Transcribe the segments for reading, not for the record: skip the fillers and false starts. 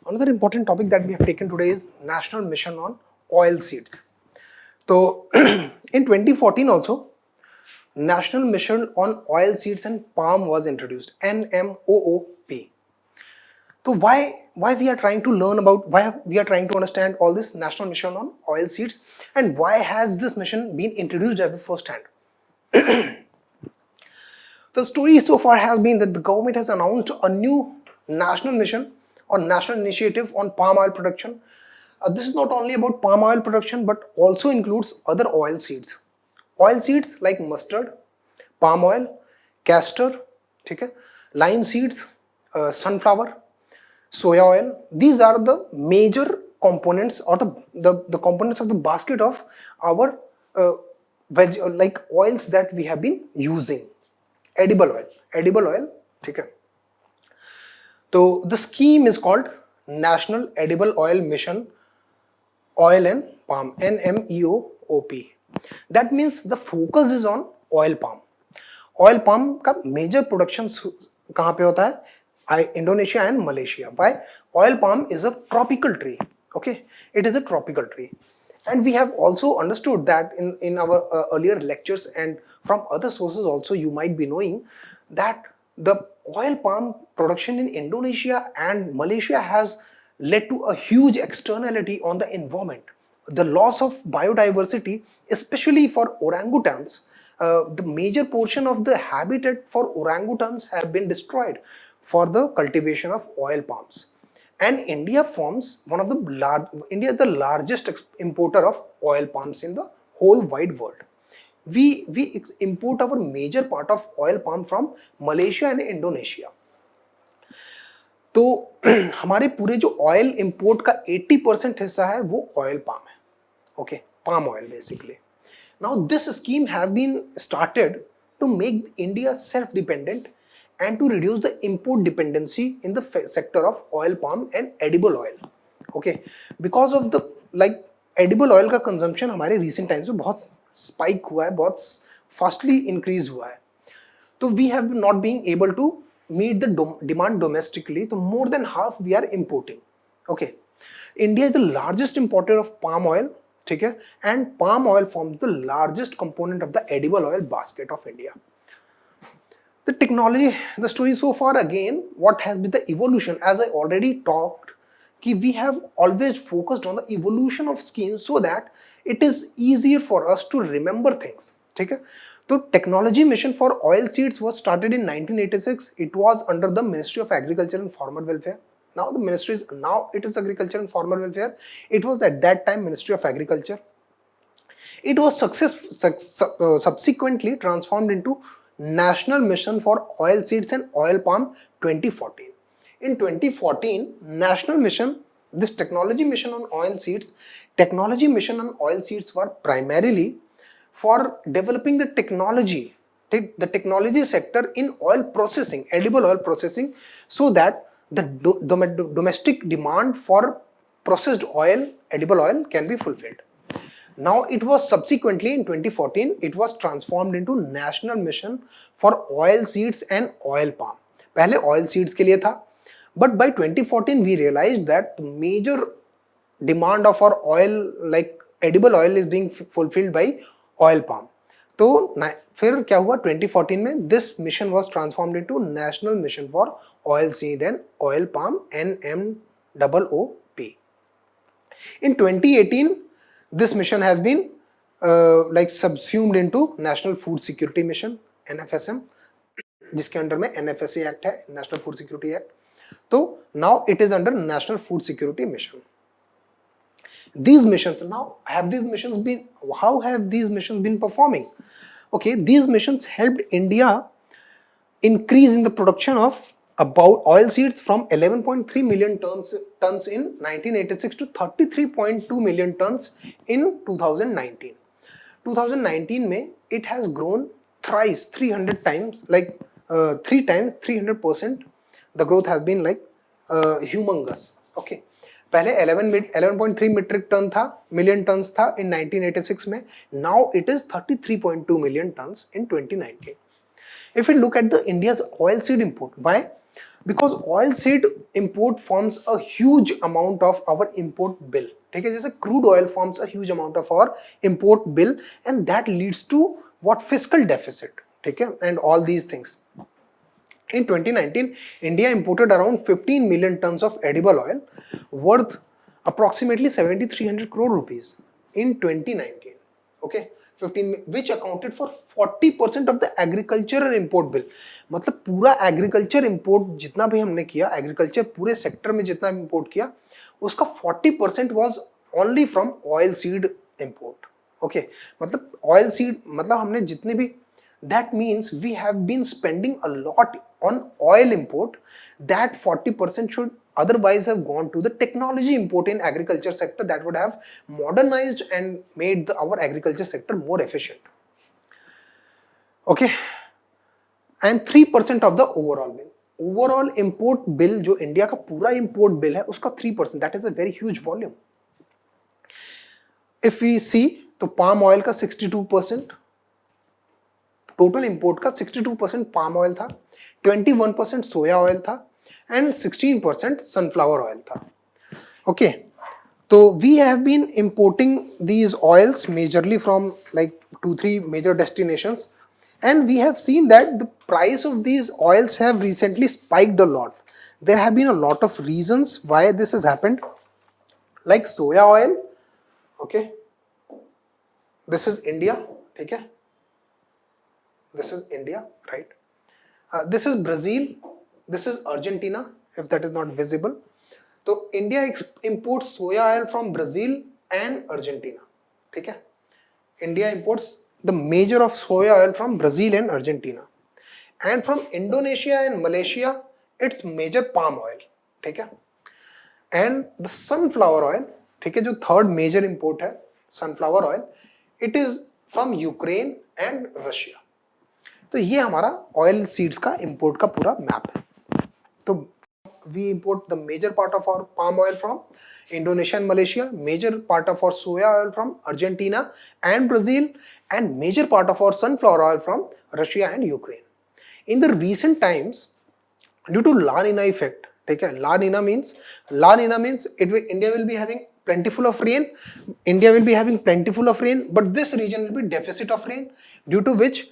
another important topic that we have taken today is National Mission on Oil Seeds. So in 2014 also, National Mission on Oil Seeds and Palm was introduced, NMOOP. So why we are trying to learn about, why we are trying to understand all this National Mission on Oil Seeds, and why has this mission been introduced at the first hand? The story so far has been that the government has announced a new national mission or national initiative on palm oil production. This is not only about palm oil production but also includes other oil seeds. Oil seeds like mustard, palm oil, castor, okay, lime seeds, sunflower, soya oil. These are the major components or the components of the basket of our like oils that we have been using. Edible oil, ठीक है. So the scheme is called National Edible Oil Mission Oil and Palm, NMEOP. That means the focus is on oil palm. Oil palm का major production कहाँ पे होता है? Indonesia and Malaysia. Why? Oil palm is a tropical tree. Okay, it is a tropical tree. And we have also understood that in our earlier lectures and from other sources also, you might be knowing that the oil palm production in Indonesia and Malaysia has led to a huge externality on the environment. The loss of biodiversity, especially for orangutans, the major portion of the habitat for orangutans have been destroyed for the cultivation of oil palms. And India forms one of the India is the largest importer of oil palms in the whole wide world. We import our major part of oil palm from Malaysia and Indonesia. तो हमारे पूरे जो oil import का 80% हिस्सा है वो oil palm है. Okay, palm oil basically. Now this scheme has been started to make India self-dependent and to reduce the import dependency in the sector of oil palm and edible oil. Okay, because of the like edible oil का consumption हमारे recent times में बहुत spike हुआ है, बहुत fastly increase हुआ है. तो we have not been able to meet the demand domestically. So more than half we are importing. Okay, India is the largest importer of palm oil. ठीक है, and palm oil forms the largest component of the edible oil basket of India. The technology, the story so far again, what has been the evolution? As I already talked, we have always focused on the evolution of schemes so that it is easier for us to remember things. ठीक है, तो technology mission for oil seeds was started in 1986. It was under the Ministry of Agriculture and Farmer Welfare. Now the ministry is, now it is Agriculture and Farmer Welfare. It was at that time Ministry of Agriculture. It was subsequently transformed into National Mission for Oil Seeds and Oil Palm 2014. In 2014, National Mission, this technology mission on oil seeds were primarily for developing the technology sector in oil processing, edible oil processing, so that the domestic demand for processed oil, edible oil can be fulfilled. Now it was subsequently in 2014, it was transformed into National Mission for Oil Seeds and Oil Palm. पहले oil seeds के लिए था, but by 2014 we realized that major demand of our oil, like edible oil, is being fulfilled by oil palm. तो फिर क्या हुआ 2014 में this mission was transformed into National Mission for Oil Seed and Oil Palm, NMOOP. In 2018, this mission has been like subsumed into National Food Security Mission, NFSM, जिसके under में NFSA Act है, National Food Security Act. So now it is under National Food Security Mission. These missions, now have these missions been, how have these missions been performing? Okay, these missions helped India increase in the production of about oil seeds from 11.3 million tons in 1986 to 33.2 million tons in 2019. 2019 में it has grown thrice, 300 times, like 3 times, 300%. The growth has been like humongous. Okay, पहले 11.3 metric ton था, million tons था in 1986 में. Now it is 33.2 million tons in 2019. If we look at the India's oil seed import, why? Because oil seed import forms a huge amount of our import bill. ठीक है, जैसे crude oil forms a huge amount of our import bill and that leads to what fiscal deficit. ठीक है, and all these things. In 2019, India imported around 15 million tons of edible oil worth approximately 7,300 crore rupees in 2019. Okay, 15, which accounted for 40% of the agricultural import bill. मतलब पूरा agriculture import जितना भी हमने किया, agriculture पूरे sector में जितना import किया, उसका 40% was only from oil seed import. Okay, मतलब ऑयल सीड मतलब हमने जितने भी, that means we have been spending a lot on oil import. That 40% should otherwise have gone to the technology import in agriculture sector that would have modernized and made our agriculture sector more efficient. Okay, and 3% of the overall bill. Overall import bill जो India का पूरा import bill है उसका 3%, that is a very huge volume. If we see तो palm oil का 62%, total import का 62% palm oil था, 21% soya oil था एंड 16% सनफ्लावर ऑयल था. ओके, तो we have been importing these oils majorly from like 2-3 major destinations and we have seen that the price of these oils have recently spiked a lot. There have been a lot of reasons why this has happened, like soya oil. Okay, this is India. ठीक है, this is India, right? This is Brazil, this is Argentina, if that is not visible. So India imports soya oil from Brazil and Argentina. ठीक है, India imports the major of soya oil from Brazil and Argentina, and from Indonesia and Malaysia it's major palm oil. ठीक है, and the sunflower oil, ठीक है, जो third major import है sunflower oil, it is from Ukraine and Russia. तो ये हमारा oil seeds का इंपोर्ट का पूरा मैप है. तो we import the major part of our palm oil from Indonesia and Malaysia, major part of our soya oil from Argentina and Brazil, and major part of our sunflower oil from Russia and Ukraine. In the recent times due to La Nina effect, ठीक है, La Nina means India will be having plentiful of rain. India will be having plentiful of rain, but this region will be deficit of rain, due to which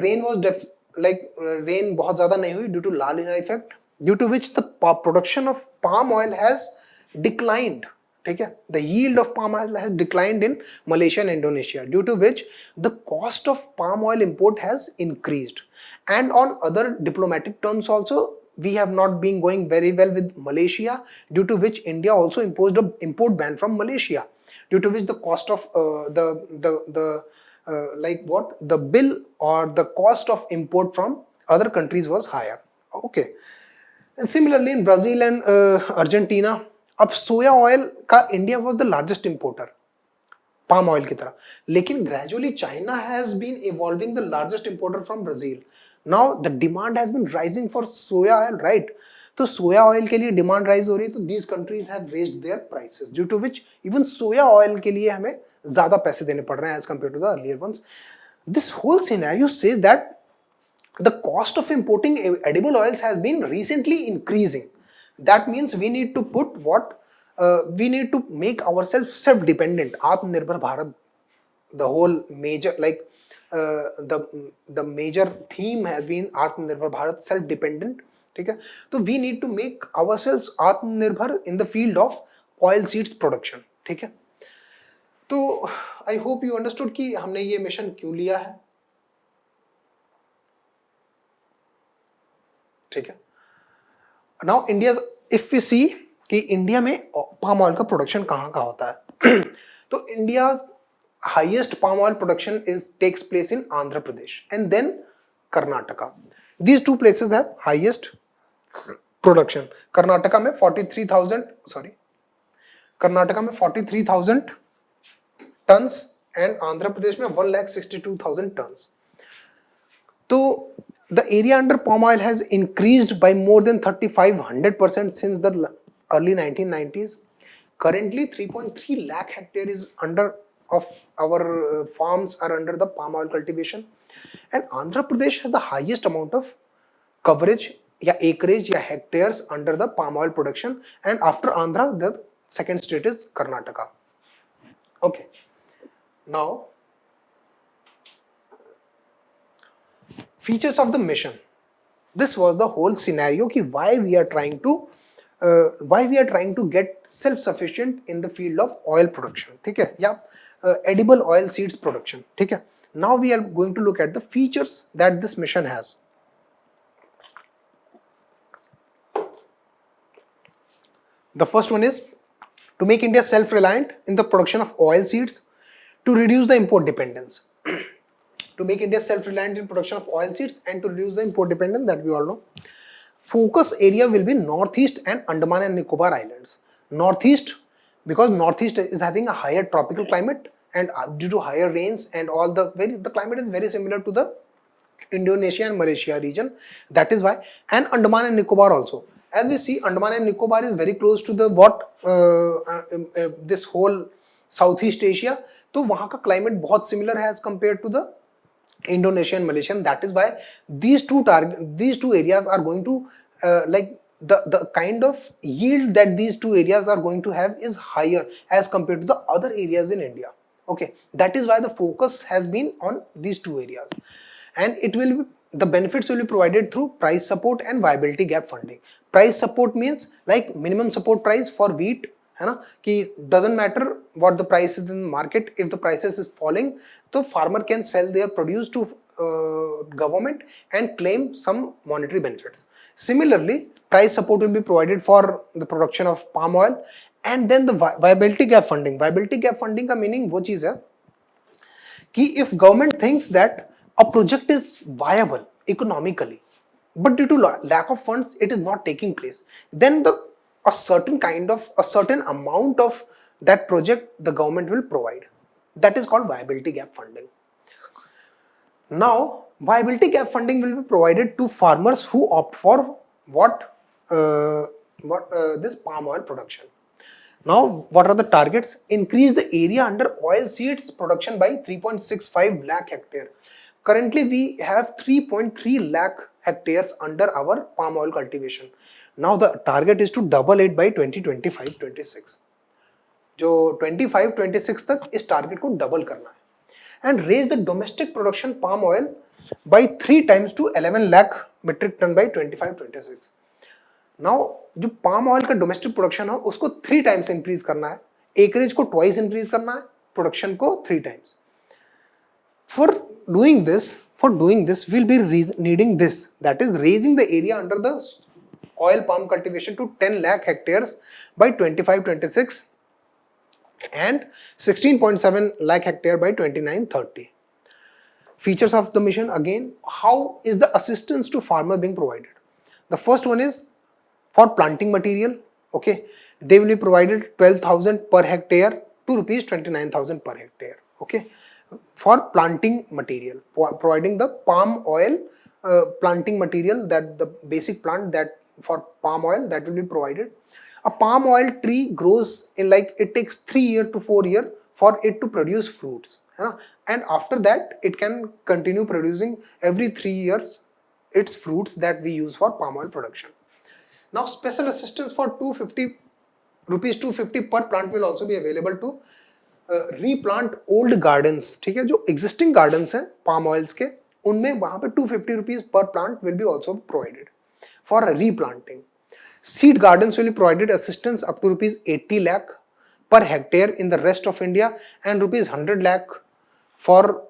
rain was rain बहुत ज़्यादा नहीं हुई due to La Nina effect, due to which the production of palm oil has declined. ठीक है, the yield of palm oil has declined in Malaysia and Indonesia, due to which the cost of palm oil import has increased. And on other diplomatic terms also, we have not been going very well with Malaysia, due to which India also imposed an import ban from Malaysia, due to which the cost of the bill or the cost of import from other countries was higher. Okay, and similarly in Brazil and Argentina, अब soya oil का India was the largest importer palm oil की तरह, लेकिन gradually China has been evolving the largest importer from Brazil. Now the demand has been rising for soya oil, right? तो soya oil के लिए demand rise हो रही है, तो these countries have raised their prices, due to which even soya oil के लिए हमें ज्यादा पैसे देने पड़ रहे हैं as compare to the earlier ones. This whole scenario says that the cost of importing edible oils has been recently increasing. That means we need to put we need to make ourselves self-dependent. Atmanirbhar Bharat, the whole major the major theme has been Atmanirbhar Bharat, self-dependent. ठीक है, तो we need to make ourselves Atmanirbhar in the field of oil seeds production. ठीक है, तो I hope you understood कि हमने ये mission क्यों लिया है. ठीक है, नाउ इंडिया, इफ वी सी कि इंडिया में पाम ऑयल का प्रोडक्शन कहाँ कहाँ होता है, तो India highest palm oil production takes place in Andhra Pradesh and then Karnataka. These two places have highest production. Karnataka में 43,000 टन्स एंड आंध्र प्रदेश में 1,62,000 टन्स. तो the area under palm oil has increased by more than 3,500% since the early 1990s. Currently 3.3 lakh hectare is under of our farms are under the palm oil cultivation, and Andhra Pradesh has the highest amount of coverage या acreage या hectares under the palm oil production, and after Andhra the second state is Karnataka. Okay, now features of the mission. This was the whole scenario ki why we are trying to get self sufficient in the field of oil production, ठीक है, या edible oil seeds production, ठीक है. Now we are going to look at the features that this mission has. The first one is to make India self-reliant in the production of oil seeds, to reduce the import dependence. To make India self-reliant in production of oil seeds and to reduce the import dependence, that we all know. Focus area will be Northeast and Andaman and Nicobar Islands. Northeast, because Northeast is having a higher tropical climate, and due to higher rains and all the climate is very similar to the Indonesia and Malaysia region. That is why. And Andaman and Nicobar also. As we see, Andaman and Nicobar is very close to the this whole Southeast Asia. तो वहाँ का climate बहुत similar है as compared to the Indonesia and Malaysia. That is why these two areas are going to like the kind of yield that these two areas are going to have is higher as compared to the other areas in India. Okay, that is why the focus has been on these two areas, and it will be, the benefits will be provided through price support and viability gap funding. Price support means like minimum support price for wheat, है ना, कि doesn't matter what the price is in the market, if the prices is falling, तो farmer can sell their produce to government and claim some monetary benefits. Similarly, price support will be provided for the production of palm oil, and then the viability gap funding. Viability gap funding का meaning वो चीज है कि if government thinks that a project is viable economically, but due to lack of funds it is not taking place, then a certain amount of that project the government will provide. That is called viability gap funding. Now viability gap funding will be provided to farmers who opt for this palm oil production. Now what are the targets? Increase the area under oil seeds production by 3.65 lakh hectare. Currently we have 3.3 lakh hectares under our palm oil cultivation. Now the target is to double it by 2025-26. जो 25-26 तक इस target को double करना है, and raise the domestic production palm oil by 3 times to 11 lakh metric ton by 25-26. Now जो palm oil का domestic production है उसको 3 times increase करना है, acreage को twice increase करना है, production को 3 times. For doing this we'll be needing this, that is raising the area under the oil palm cultivation to 10 lakh hectares by 25-26 and 16.7 lakh hectare by 29-30. Features of the mission, again, how is the assistance to farmer being provided? The first one is for planting material. Okay, they will be provided 12,000 per hectare to rupees 29,000 per hectare. Okay, for planting material, providing the palm oil planting material, that the basic plant that for palm oil, that will be provided. A palm oil tree grows in, like, it takes 3 years to 4 years for it to produce fruits, and after that it can continue producing every 3 years its fruits that we use for palm oil production. Now special assistance for 250 rupees 250 per plant will also be available to replant old gardens. ठीक है, जो existing gardens हैं palm oils के, उनमें वहाँ पे 250 rupees per plant will be also provided for replanting. Seed gardens will be provided assistance up to rupees 80 lakh per hectare in the rest of India and rupees 100 lakh for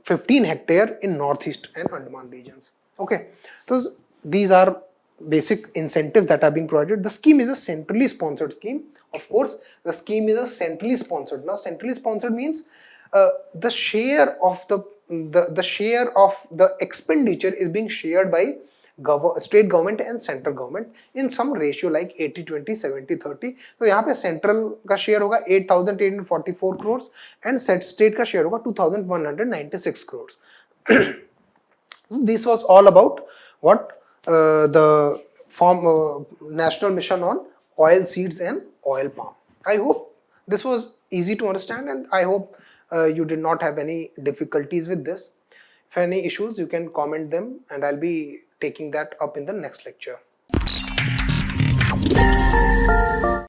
15 hectare in Northeast and Andaman regions. Okay, so these are basic incentives that are being provided. The scheme is a centrally sponsored scheme. Of course, the scheme is a centrally sponsored. Now, centrally sponsored means the share of the expenditure is being shared by state government and central government in some ratio like 80-20, 70-30. तो यहाँ पे central का share होगा 8,844 crores and state का share होगा 2,196 crores. This was all about what the national mission on oil seeds and oil palm. I hope this was easy to understand, and I hope you did not have any difficulties with this. If any issues, you can comment them and I'll be taking that up in the next lecture.